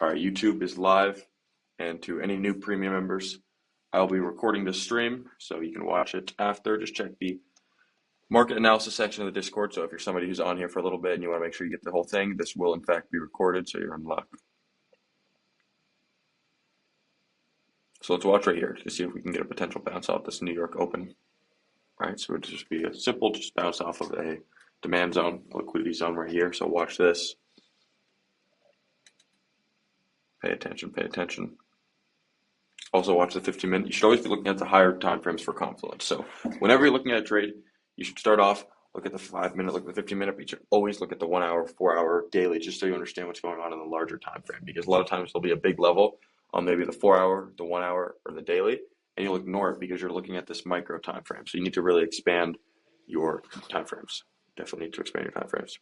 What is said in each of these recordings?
All right, YouTube is live, and to any new premium members, I'll be recording this stream so you can watch it after. Just check the market analysis section of the Discord. So if you're somebody who's on here for a little bit and you want to make sure you get the whole thing, this will in fact be recorded, so you're in luck. So let's watch right here to see if we can get a potential bounce off this New York Open. All right, so it would just be a simple just bounce off of a demand zone, a liquidity zone right here. So watch this. Pay attention, pay attention. Also watch the 15-minute. You should always be looking at the higher time frames for confluence. So whenever you're looking at a trade, you should start off, look at the 5-minute, look at the 15-minute, but you should always look at the 1 hour, 4 hour daily, just so you understand what's going on in the larger time frame. Because a lot of times there'll be a big level on maybe the 4 hour, the 1 hour, or the daily, and you'll ignore it because you're looking at this micro time frame. So you need to really expand your time frames. Definitely need to expand your time frames.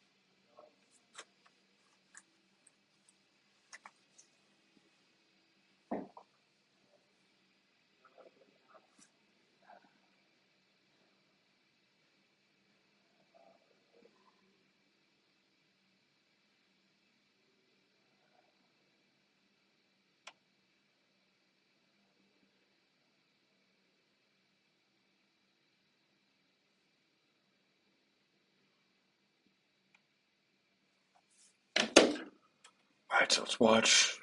All right, so let's watch.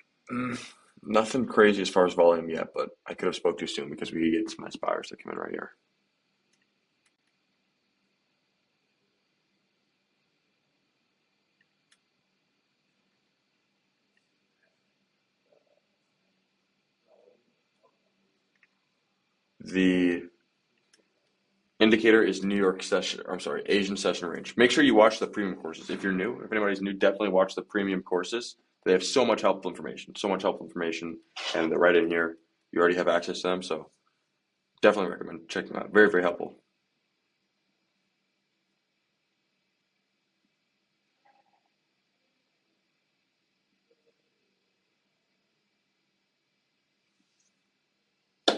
Nothing crazy as far as volume yet, but I could have spoke too soon because we get some nice buyers that come in right here. The indicator is New York session, I'm sorry, Asian session range. Make sure you watch the premium courses. If you're new, if anybody's new, definitely watch the premium courses. They have so much helpful information, and they're right in here. You already have access to them, so definitely recommend checking them out. Very, very helpful. All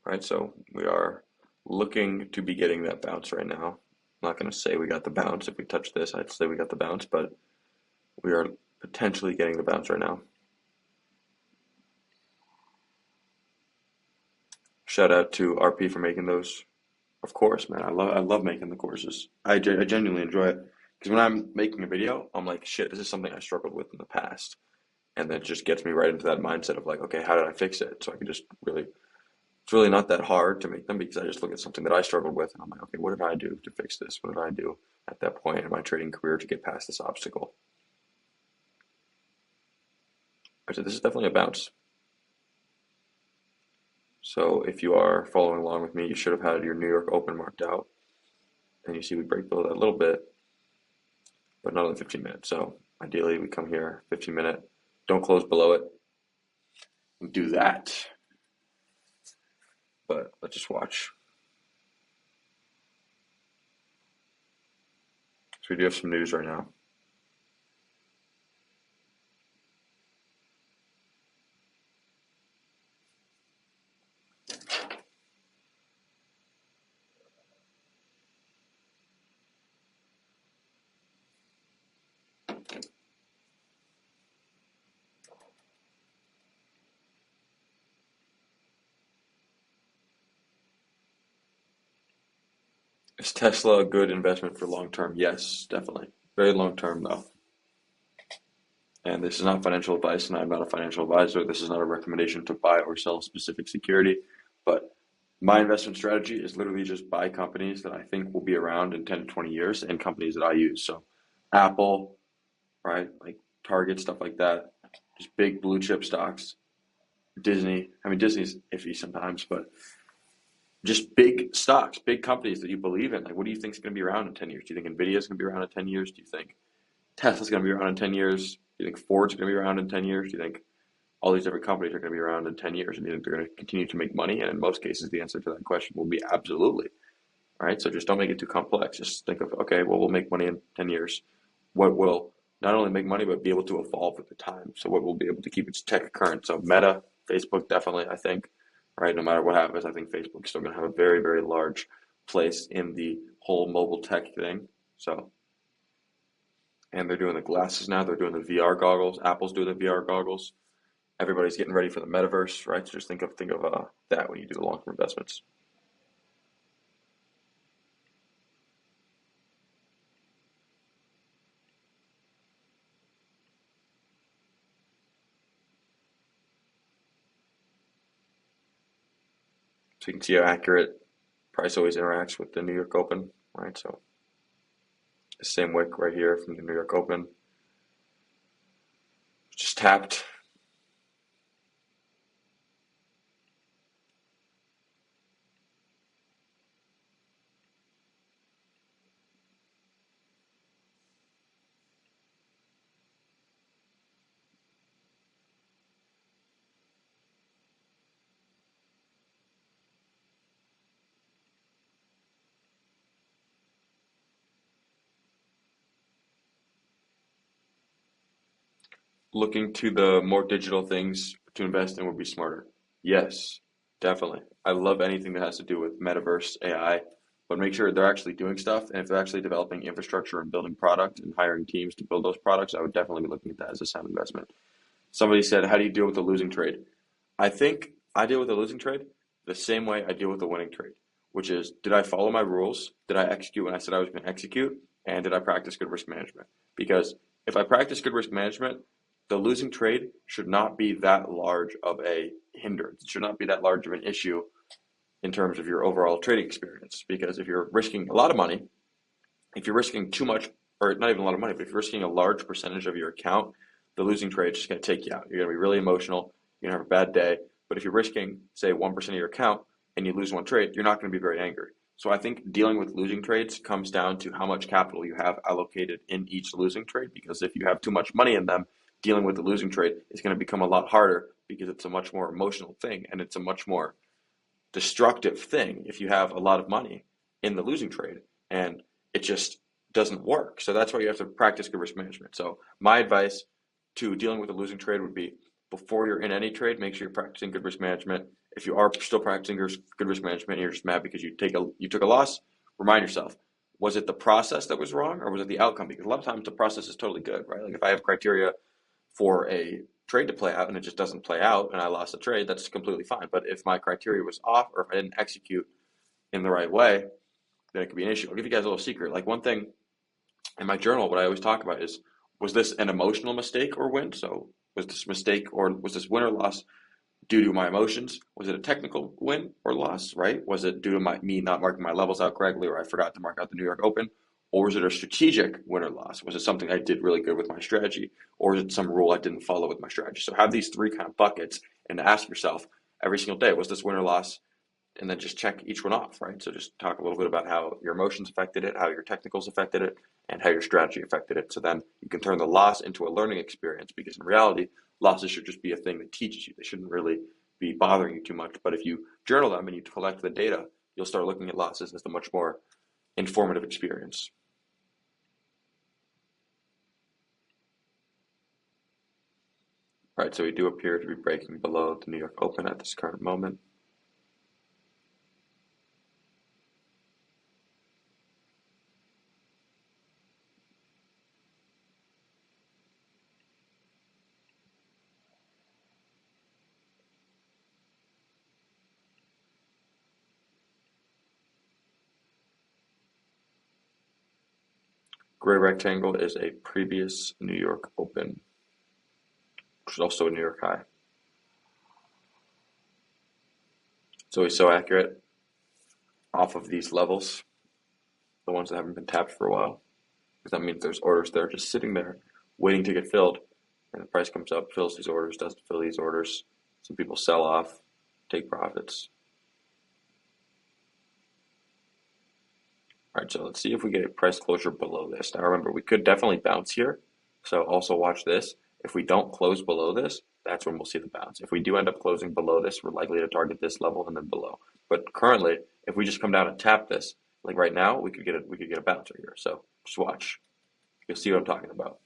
right, so we are looking to be getting that bounce right now. I'm not going to say we got the bounce. If we touch this, I'd say we got the bounce, but we are potentially getting the bounce right now. Shout out to RP for making those. Of course, man. I love making the courses. I genuinely enjoy it because when I'm making a video, I'm like, shit, this is something I struggled with in the past, and that just gets me right into that mindset of like, okay, how did I fix it? So I can just really, it's really not that hard to make them because I just look at something that I struggled with, and I'm like, okay, what did I do to fix this? What did I do at that point in my trading career to get past this obstacle? So this is definitely a bounce. So if you are following along with me, you should have had your New York Open marked out, and you see we break below that a little bit, but not on the 15 minutes. So ideally we come here, 15 minute, don't close below it, do that. But let's just watch. So we do have some news right now. Is Tesla a good investment for long term? Yes, definitely. Very long term though. And this is not financial advice, and I'm not a financial advisor. This is not a recommendation to buy or sell a specific security. But my investment strategy is literally just buy companies that I think will be around in 10 to 20 years and companies that I use. So Apple, right? Like Target, stuff like that. Just big blue chip stocks. Disney. I mean, Disney's iffy sometimes, but just big stocks, big companies that you believe in. Like, what do you think is going to be around in 10 years? Do you think Nvidia is going to be around in 10 years? Do you think Tesla's going to be around in 10 years? Do you think Ford's going to be around in 10 years? Do you think all these different companies are going to be around in 10 years? And do you think they're going to continue to make money? And in most cases, the answer to that question will be absolutely. All right. So just don't make it too complex. Just think of, okay, well, we'll make money in 10 years. What will not only make money, but be able to evolve with the time? So what will be able to keep its tech current? So Meta, Facebook, definitely, I think, right? No matter what happens, I think Facebook's still going to have a very, very large place in the whole mobile tech thing. So and they're doing the glasses now. They're doing the VR goggles. Apple's doing the VR goggles. Everybody's getting ready for the metaverse, right? So just think of that when you do the long-term investments. So you can see how accurate price always interacts with the New York Open, right? So the same wick right here from the New York Open, just tapped. Looking to the more digital things to invest in would be smarter. Yes, definitely. I love anything that has to do with metaverse, AI, but make sure they're actually doing stuff. And if they're actually developing infrastructure and building product and hiring teams to build those products, I would definitely be looking at that as a sound investment. Somebody said, how do you deal with a losing trade? I think I deal with a losing trade the same way I deal with a winning trade, which is, did I follow my rules? Did I execute when I said I was going to execute? And did I practice good risk management? Because if I practice good risk management, the losing trade should not be that large of a hindrance. It should not be that large of an issue in terms of your overall trading experience. Because if you're risking a lot of money, if you're risking too much, or not even a lot of money, but if you're risking a large percentage of your account, the losing trade is just going to take you out. You're going to be really emotional. You're going to have a bad day. But if you're risking, say, 1% of your account and you lose one trade, you're not going to be very angry. So I think dealing with losing trades comes down to how much capital you have allocated in each losing trade. Because if you have too much money in them, dealing with the losing trade is going to become a lot harder because it's a much more emotional thing and it's a much more destructive thing if you have a lot of money in the losing trade and it just doesn't work. So that's why you have to practice good risk management. So my advice to dealing with a losing trade would be before you're in any trade, make sure you're practicing good risk management. If you are still practicing good risk management and you're just mad because you took a loss, remind yourself, was it the process that was wrong or was it the outcome? Because a lot of times the process is totally good, right? Like if I have criteria for a trade to play out and it just doesn't play out and I lost a trade, that's completely fine. But if my criteria was off or if I didn't execute in the right way, then it could be an issue. I'll give you guys a little secret. Like one thing in my journal, what I always talk about is, was this an emotional mistake or win? So was this mistake or was this win or loss due to my emotions? Was it a technical win or loss, right? Was it due to me not marking my levels out correctly or I forgot to mark out the New York Open? Or was it a strategic win or loss? Was it something I did really good with my strategy? Or is it some rule I didn't follow with my strategy? So have these three kind of buckets and ask yourself every single day, was this win or loss? And then just check each one off, right? So just talk a little bit about how your emotions affected it, how your technicals affected it, and how your strategy affected it. So then you can turn the loss into a learning experience because in reality, losses should just be a thing that teaches you. They shouldn't really be bothering you too much. But if you journal them and you collect the data, you'll start looking at losses as a much more informative experience. Right, so we do appear to be breaking below the New York Open at this current moment. Gray rectangle is a previous New York Open, which is also a New York high. It's always so accurate off of these levels, the ones that haven't been tapped for a while, because that means there's orders that are just sitting there waiting to get filled, and the price comes up, fills these orders, doesn't fill these orders. Some people sell off, take profits. All right, so let's see if we get a price closure below this. Now remember, we could definitely bounce here, so also watch this. If we don't close below this, that's when we'll see the bounce. If we do end up closing below this, we're likely to target this level and then below. But currently, if we just come down and tap this, like right now, we could get a bounce right here. So just watch. You'll see what I'm talking about.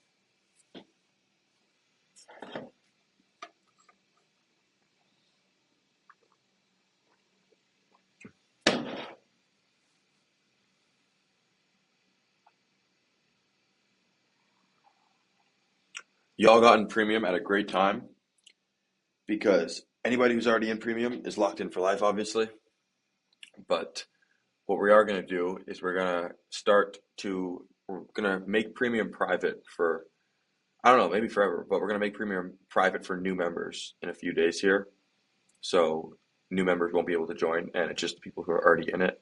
Y'all got in premium at a great time because anybody who's already in premium is locked in for life, obviously. But what we are going to do is we're going to make premium private for, I don't know, maybe forever, but we're going to make premium private for new members in a few days here. So new members won't be able to join, and it's just the people who are already in it.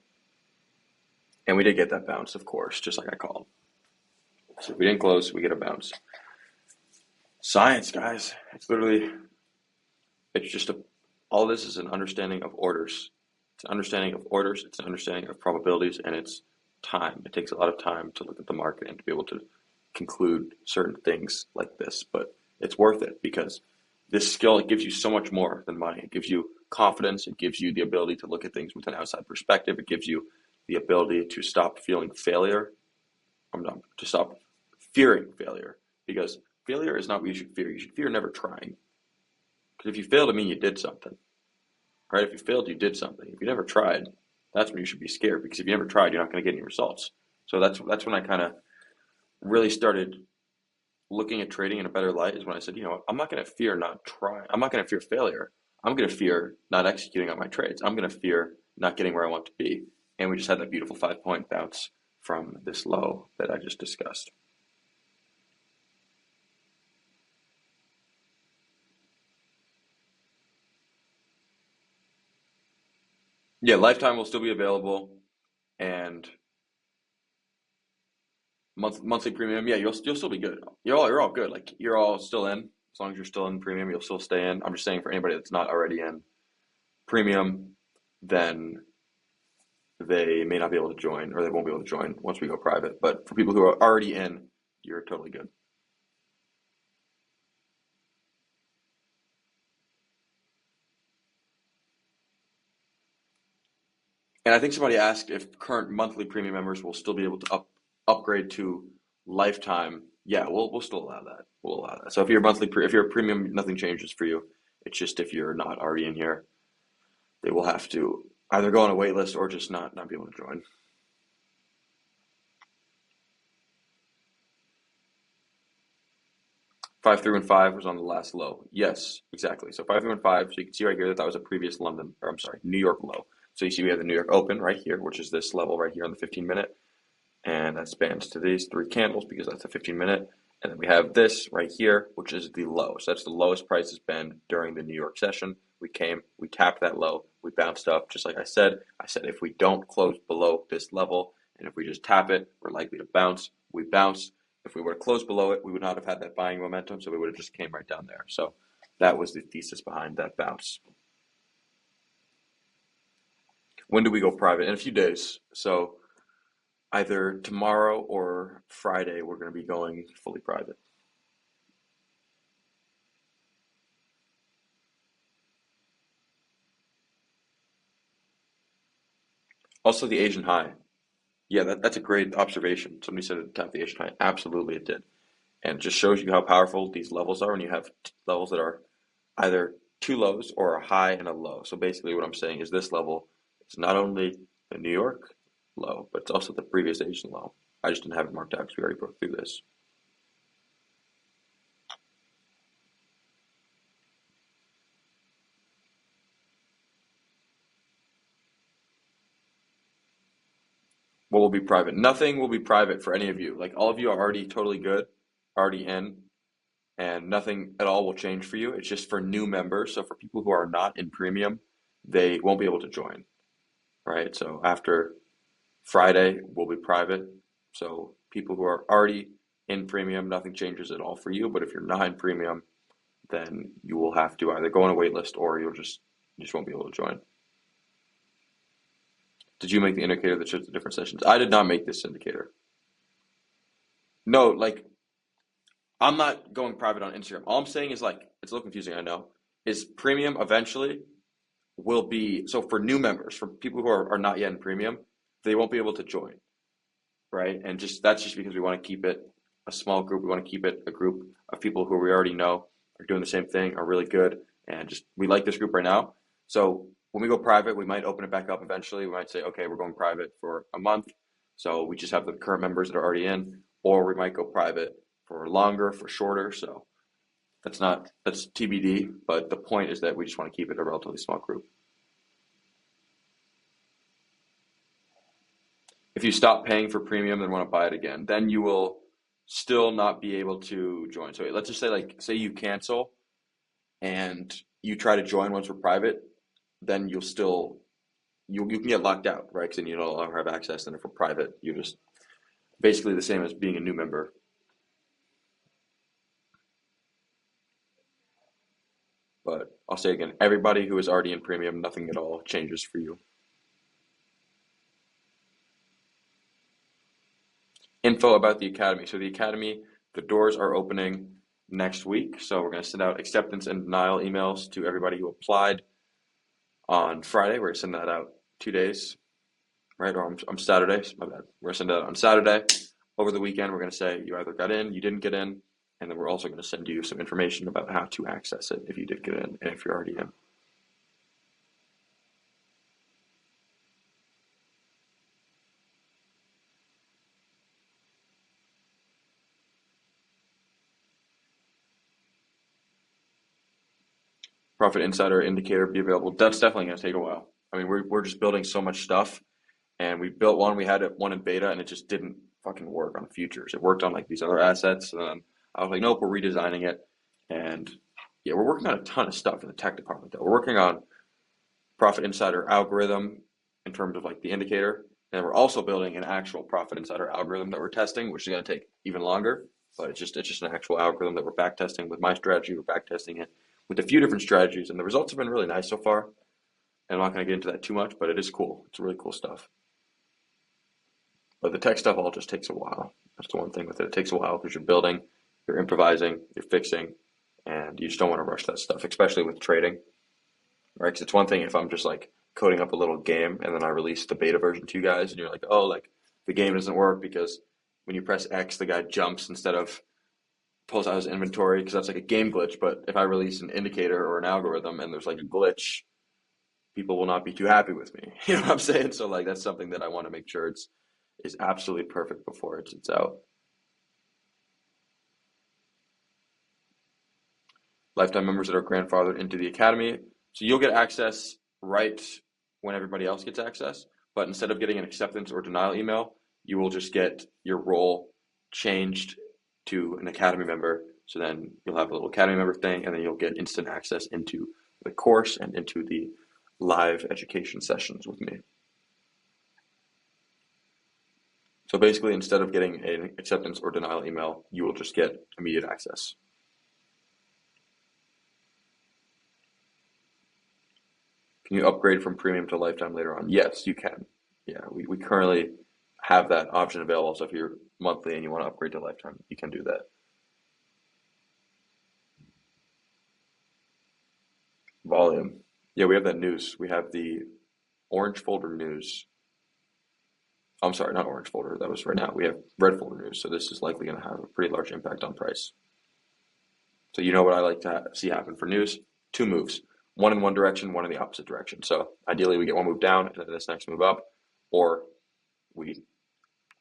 And we did get that bounce, of course, just like I called. So if we didn't close, we get a bounce. Science, guys. It's just all this is an understanding of orders. It's an understanding of orders, it's an understanding of probabilities, and it's time. It takes a lot of time to look at the market and to be able to conclude certain things like this, but it's worth it because this skill, it gives you so much more than money. It gives you confidence, it gives you the ability to look at things with an outside perspective, it gives you the ability to stop feeling failure. To stop fearing failure, because failure is not what you should fear. You should fear never trying. Because if you failed, it means you did something, right? If you failed, you did something. If you never tried, that's when you should be scared, because if you never tried, you're not going to get any results. So that's when I kind of really started looking at trading in a better light, is when I said, I'm not going to fear not trying. I'm not going to fear failure. I'm going to fear not executing on my trades. I'm going to fear not getting where I want to be. And we just had that beautiful 5-point bounce from this low that I just discussed. Yeah, lifetime will still be available, and monthly premium. Yeah, you'll still be good. You're all good. Like you're all still in. As long as you're still in premium, you'll still stay in. I'm just saying for anybody that's not already in premium, then they may not be able to join, or they won't be able to join once we go private. But for people who are already in, you're totally good. And I think somebody asked if current monthly premium members will still be able to upgrade to lifetime. Yeah, we'll still allow that. We'll allow that. So if you're a premium, nothing changes for you. It's just if you're not already in here, they will have to either go on a wait list or just not be able to join. 5315 was on the last low. Yes, exactly. So 5315. So you can see right here that was a previous New York low. So you see we have the New York Open right here, which is this level right here on the 15-minute, and that spans to these three candles because that's a 15-minute. And then we have this right here, which is the low. So that's the lowest price has been during the New York session. We tapped that low, we bounced up, just like I said. I said if we don't close below this level, and if we just tap it, we're likely to bounce. We bounce. If we were to close below it, we would not have had that buying momentum, so we would have just came right down there. So that was the thesis behind that bounce. When do we go private? In a few days. So either tomorrow or Friday, we're going to be going fully private. Also, the Asian high. Yeah, that's a great observation. Somebody said it tapped the Asian high. Absolutely, it did. And it just shows you how powerful these levels are when you have levels that are either two lows or a high and a low. So basically, what I'm saying is this level is not only the New York low, but it's also the previous Asian low. I just didn't have it marked out because we already broke through this. What will be private? Nothing will be private for any of you. Like all of you are already totally good, already in, and nothing at all will change for you. It's just for new members. So for people who are not in premium, they won't be able to join, right? So after Friday will be private. So people who are already in premium, nothing changes at all for you. But if you're not in premium, then you will have to either go on a wait list or you just won't be able to join. Did you make the indicator that shows the different sessions? I did not make this indicator. No, like I'm not going private on Instagram. All I'm saying is like it's a little confusing, I know. Is premium eventually will be so for new members, for people who are not yet in premium, they won't be able to join, right? And just that's just because we want to keep it a small group. We want to keep it a group of people who we already know are doing the same thing, are really good, and just we like this group right now. So when we go private, we might open it back up eventually. We might say, okay, we're going private for a month. So we just have the current members that are already in, or we might go private for longer, for shorter. So That's TBD, but the point is that we just want to keep it a relatively small group. If you stop paying for premium and want to buy it again, then you will still not be able to join. So let's just say, like, say you cancel and you try to join once we're private, then you can get locked out, right? Because then you no longer have access. And if we're private, you're just basically the same as being a new member. But I'll say again, everybody who is already in premium, nothing at all changes for you. Info about the Academy. So the Academy, the doors are opening next week. So we're going to send out acceptance and denial emails to everybody who applied on Friday. We're going to send that out 2 days, right? Or I'm Saturday. My bad. We're going to send it out on Saturday. Over the weekend, we're going to say you either got in, you didn't get in, and then we're also going to send you some information about how to access it if you did get in and if you're already in. Profit Insider indicator be available. That's definitely going to take a while. I mean, we're just building so much stuff, and we built one. We had one in beta, and it just didn't fucking work on futures. It worked on like these other assets, and then I was like, nope, we're redesigning it. And yeah, we're working on a ton of stuff in the tech department. Though we're working on Profit Insider algorithm in terms of like the indicator, and we're also building an actual Profit Insider algorithm that we're testing, which is going to take even longer. But it's just an actual algorithm that we're back testing with my strategy. We're back testing it with a few different strategies, and the results have been really nice so far. And I'm not going to get into that too much, but it is cool. It's really cool stuff. But the tech stuff all just takes a while. That's the one thing with it. It takes a while because you're building, you're improvising, you're fixing, and you just don't want to rush that stuff, especially with trading, right? Because it's one thing if I'm just like coding up a little game and then I release the beta version to you guys, and you're like, oh, like the game doesn't work because when you press X, the guy jumps instead of pulls out his inventory because that's like a game glitch. But if I release an indicator or an algorithm and there's like a glitch, people will not be too happy with me. You know what I'm saying? So like that's something that I want to make sure it's is absolutely perfect before it's out. Lifetime members that are grandfathered into the academy. So you'll get access right when everybody else gets access, but instead of getting an acceptance or denial email, you will just get your role changed to an academy member. So then you'll have a little academy member thing, and then you'll get instant access into the course and into the live education sessions with me. So basically, instead of getting an acceptance or denial email, you will just get immediate access. Can you upgrade from premium to lifetime later on? Yes, you can. Yeah, we currently have that option available. So if you're monthly and you want to upgrade to lifetime, you can do that. Volume. Yeah, we have that news. We have the orange folder news. I'm sorry, not orange folder. That was right now. We have red folder news. So this is likely going to have a pretty large impact on price. So you know what I like to see happen for news? Two moves. One in one direction, one in the opposite direction. So ideally we get one move down and then this next move up, or we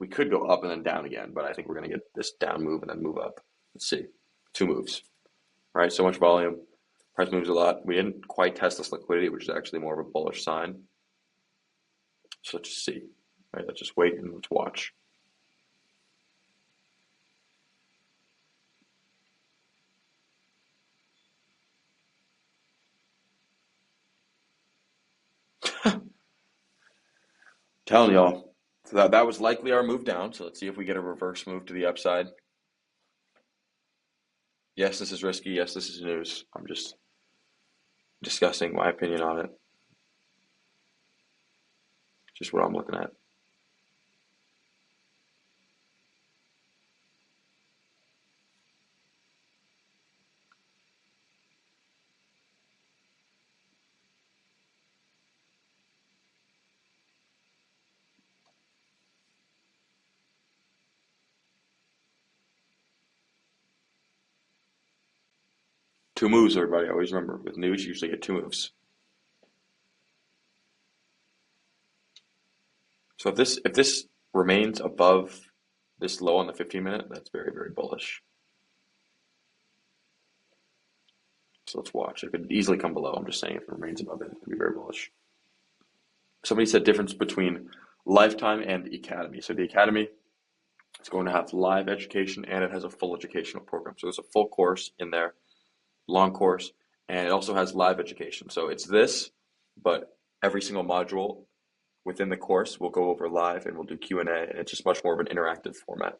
could go up and then down again, but I think we're going to get this down move and then move up. Let's see. Two moves. All right, so much volume. Price moves a lot. We didn't quite test this liquidity, which is actually more of a bullish sign. So let's just see. All right, let's just wait and let's watch. Telling y'all. So that was likely our move down. So let's see if we get a reverse move to the upside. Yes, this is risky. Yes, this is news. I'm just discussing my opinion on it. Just what I'm looking at. Two moves, everybody. Always remember, with news, you usually get two moves. So if this remains above this low on the 15 minute, that's very, very bullish. So let's watch. It could easily come below. I'm just saying if it remains above it, it could be very bullish. Somebody said difference between Lifetime and the Academy. So the Academy is going to have live education and it has a full educational program. So there's a full course in there, long course, and it also has live education. So it's this, but every single module within the course we'll go over live and we'll do Q&A, and it's just much more of an interactive format.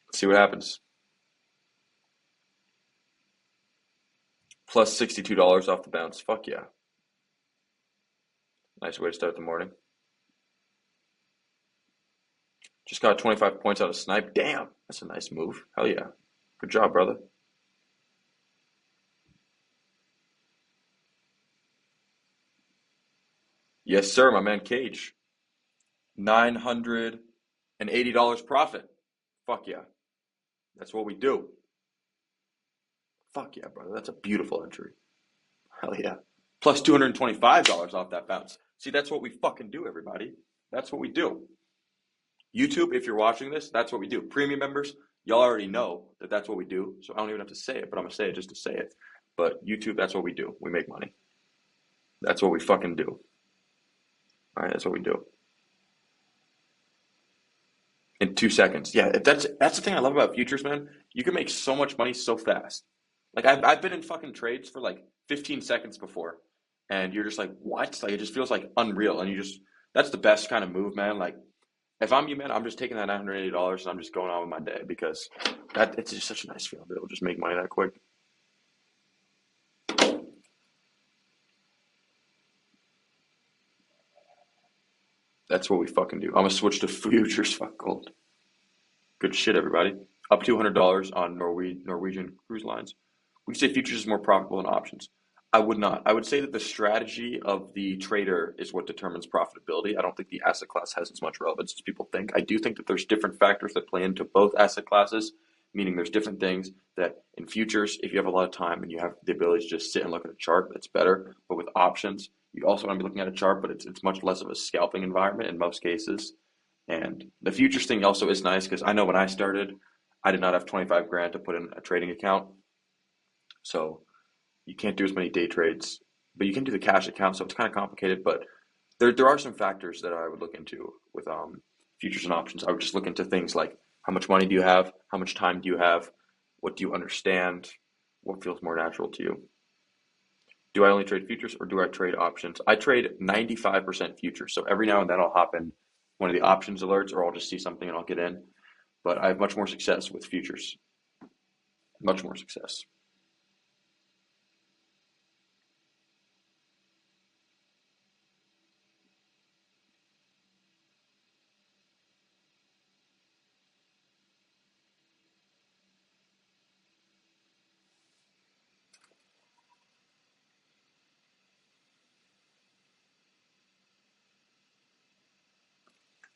Let's see what happens. Plus $62 off the bounce. Fuck yeah. Nice way to start the morning. Just got 25 points out of snipe. Damn, that's a nice move. Hell yeah. Good job, brother. Yes, sir, my man Cage. $980 profit. Fuck yeah. That's what we do. Fuck yeah, brother. That's a beautiful entry. Hell yeah. Plus $225 off that bounce. See, that's what we fucking do, everybody. That's what we do. YouTube, if you're watching this, that's what we do. Premium members, y'all already know that that's what we do. So I don't even have to say it, but I'm going to say it just to say it. But YouTube, that's what we do. We make money. That's what we fucking do. All right, that's what we do. In 2 seconds. Yeah, that's the thing I love about futures, man. You can make so much money so fast. Like I've been in fucking trades for like 15 seconds before, and you're just like, what? Like it just feels like unreal, and that's the best kind of move, man. Like if I'm you, man, I'm just taking that $980 and I'm just going on with my day because it's just such a nice feeling to be able to just make money that quick. That's what we fucking do. I'm gonna switch to futures. Fuck gold. Good shit, everybody. Up $200 on Norwegian cruise lines. We say futures is more profitable than options. I would not. I would say that the strategy of the trader is what determines profitability. I don't think the asset class has as much relevance as people think. I do think that there's different factors that play into both asset classes, meaning there's different things that in futures, if you have a lot of time and you have the ability to just sit and look at a chart, that's better. But with options, you also want to be looking at a chart, but it's much less of a scalping environment in most cases. And the futures thing also is nice because I know when I started, I did not have 25 grand to put in a trading account. So you can't do as many day trades, but you can do the cash account. So it's kind of complicated, but there are some factors that I would look into with futures and options. I would just look into things like how much money do you have? How much time do you have? What do you understand? What feels more natural to you? Do I only trade futures or do I trade options? I trade 95% futures. So every now and then I'll hop in one of the options alerts or I'll just see something and I'll get in. But I have much more success with futures. Much more success.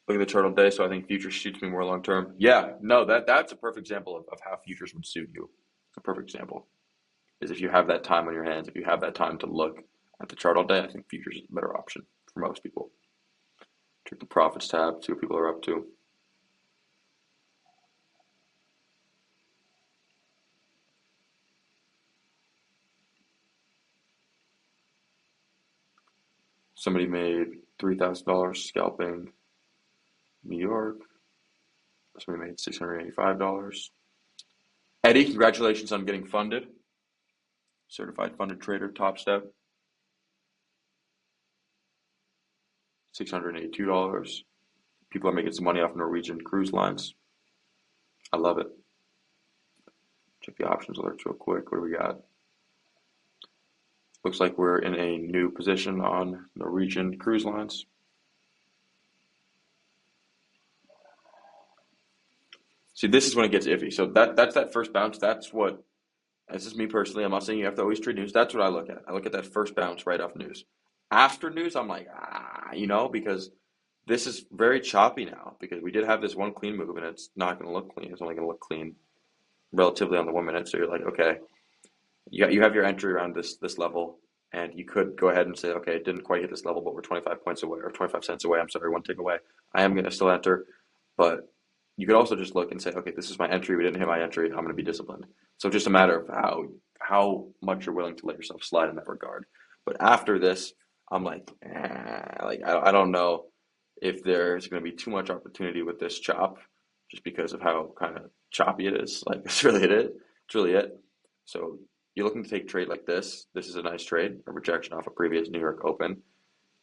Look at the chart all day, so I think futures suits me more long term. Yeah, no, that's a perfect example of how futures would suit you. A perfect example is if you have that time on your hands, if you have that time to look at the chart all day, I think futures is a better option for most people. Check the profits tab, see what people are up to. Somebody made $3,000 scalping New York. Somebody made $685. Eddie, congratulations on getting funded. Certified funded trader, top step. $682. People are making some money off Norwegian cruise lines. I love it. Check the options alerts real quick. What do we got? Looks like we're in a new position on Norwegian cruise lines. See, this is when it gets iffy. So that's that first bounce. This is me personally. I'm not saying you have to always trade news. That's what I look at. I look at that first bounce right off news. After news, I'm like, because this is very choppy now because we did have this one clean move and it's not going to look clean. It's only going to look clean relatively on the 1 minute. So you're like, okay, you have your entry around this level. And you could go ahead and say, okay, it didn't quite hit this level, but we're 25 points away or 25 cents away. I'm sorry, one tick away. I am going to still enter, but you could also just look and say, okay, this is my entry. We didn't hit my entry. I'm going to be disciplined. So just a matter of how much you're willing to let yourself slide in that regard. But after this, I'm like, I don't know if there's going to be too much opportunity with this chop, just because of how kind of choppy it is. Like that's really it. It's really it. So you're looking to take a trade like this. This is a nice trade, a rejection off a previous New York Open.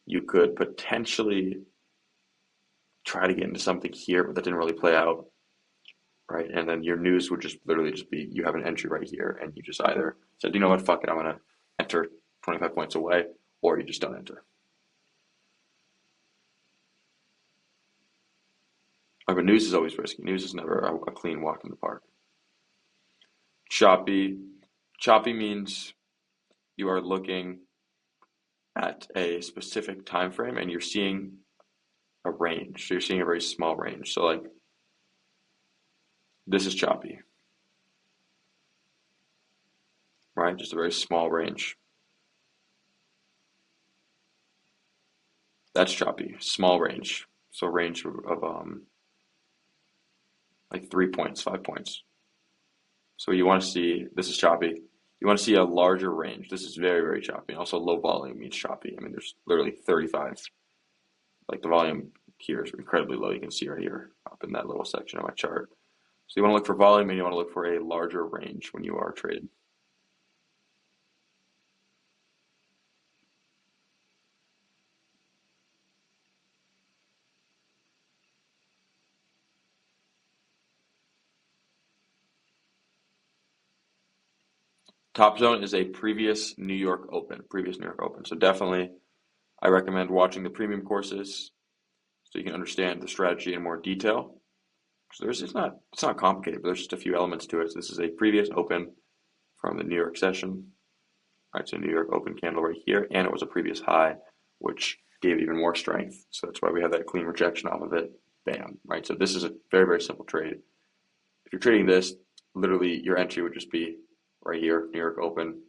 You could potentially try to get into something here, but that didn't really play out, right? And then your news would just literally just be you have an entry right here, and you just either said, you know what, fuck it, I'm gonna enter 25 points away, or you just don't enter. But news is always risky. News is never a clean walk in the park. Choppy. Choppy means you are looking at a specific time frame and you're seeing a range. So you're seeing a very small range. So like this is choppy, right? Just a very small range. That's choppy, small range. So range of like 3 points, 5 points. So you want to see this is choppy. You want to see a larger range. This is very, very choppy. And also low volume means choppy. I mean, there's literally 35. Like the volume here is incredibly low. You can see right here up in that little section of my chart. So you want to look for volume and you want to look for a larger range when you are trading. Top Zone is a previous New York Open, previous New York Open. So definitely I recommend watching the premium courses so you can understand the strategy in more detail. So it's not complicated, but there's just a few elements to it. So this is a previous Open from the New York session. All right, so New York Open candle right here, and it was a previous high, which gave even more strength. So that's why we have that clean rejection off of it. Bam, right? So this is a very, very simple trade. If you're trading this, literally your entry would just be right here, New York Open.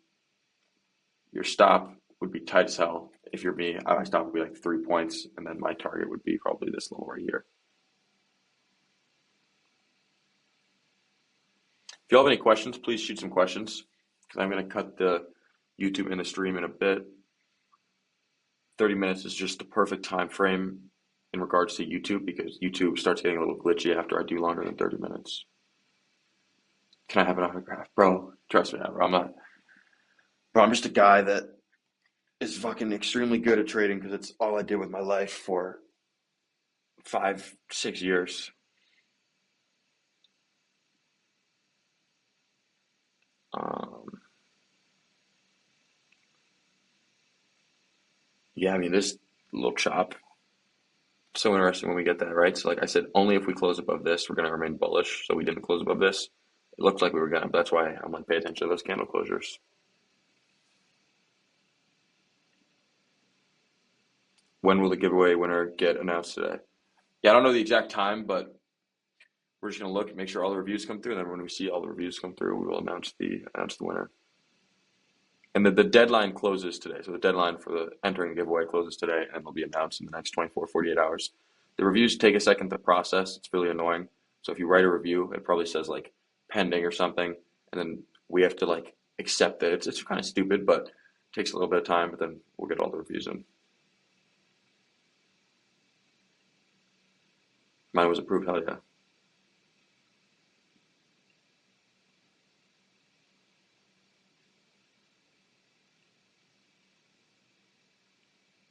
Your stop would be tight as hell. If you're me, my stop would be like 3 points, and then my target would be probably this level right here. If you have any questions, please shoot some questions because I'm going to cut the YouTube and the stream in a bit. 30 minutes is just the perfect time frame in regards to YouTube because YouTube starts getting a little glitchy after I do longer than 30 minutes. Can I have an autograph? Bro, trust me, bro. I'm just a guy that is fucking extremely good at trading because it's all I did with my life for 5, 6 years. Yeah, I mean, this little chop, so interesting when we get that, right? So, like I said, only if we close above this, we're going to remain bullish. So, we didn't close above this. It looked like we were going to, but that's why I'm like, pay attention to those candle closures. When will the giveaway winner get announced today? Yeah, I don't know the exact time, but we're just going to look and make sure all the reviews come through. And then when we see all the reviews come through, we will announce the winner. And the deadline closes today. So the deadline for the entering the giveaway closes today and it'll be announced in the next 24, 48 hours. The reviews take a second to process. It's really annoying. So if you write a review, it probably says like pending or something. And then we have to like accept it. It's kind of stupid, but it takes a little bit of time, but then we'll get all the reviews in. Mine was approved, hell yeah.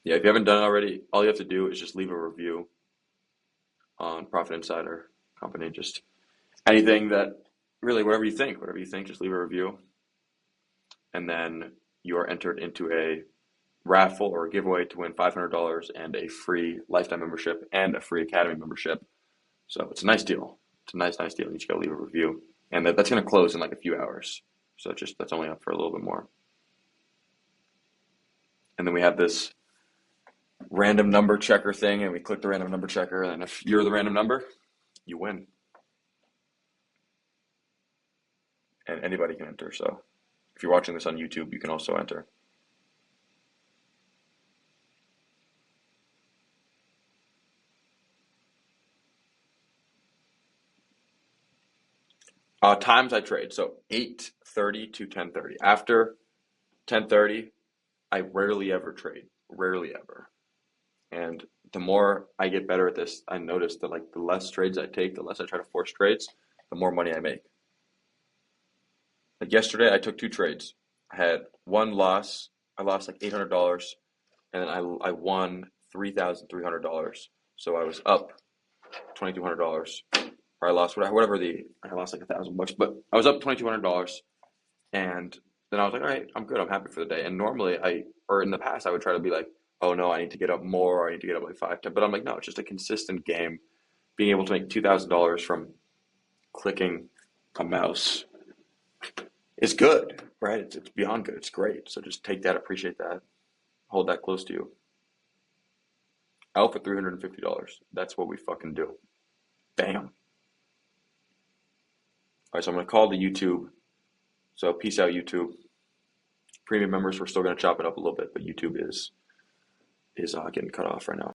Yeah, if you haven't done it already, all you have to do is just leave a review on Profit Insider company. Just anything that really, whatever you think, just leave a review. And then you are entered into a raffle or a giveaway to win $500 and a free lifetime membership and a free academy membership. So it's a nice deal. It's a nice deal. You just gotta leave a review. And that's gonna close in like a few hours. So that's only up for a little bit more. And then we have this random number checker thing, and we click the random number checker, and if you're the random number, you win. And anybody can enter. So if you're watching this on YouTube, you can also enter. Times I trade. So 8:30 to 10:30. After 10:30, I rarely ever trade. Rarely ever. And the more I get better at this, I notice that like the less trades I take, the less I try to force trades, the more money I make. Like yesterday, I took two trades. I had one loss. I lost like $800, and then I won $3,300. So I was up $2,200, or I lost whatever I lost like $1,000, but I was up $2,200, and then I was like, all right, I'm good. I'm happy for the day. And normally or in the past, I would try to be like, oh no, I need to get up more. Or I need to get up like 5, 10. But I'm like, no, it's just a consistent game. Being able to make $2,000 from clicking a mouse is good, right? It's beyond good. It's great. So just take that, appreciate that, hold that close to you. Out for $350. That's what we fucking do. Bam. All right, so I'm gonna call the YouTube. So peace out, YouTube. Premium members, we're still gonna chop it up a little bit, but YouTube is getting cut off right now.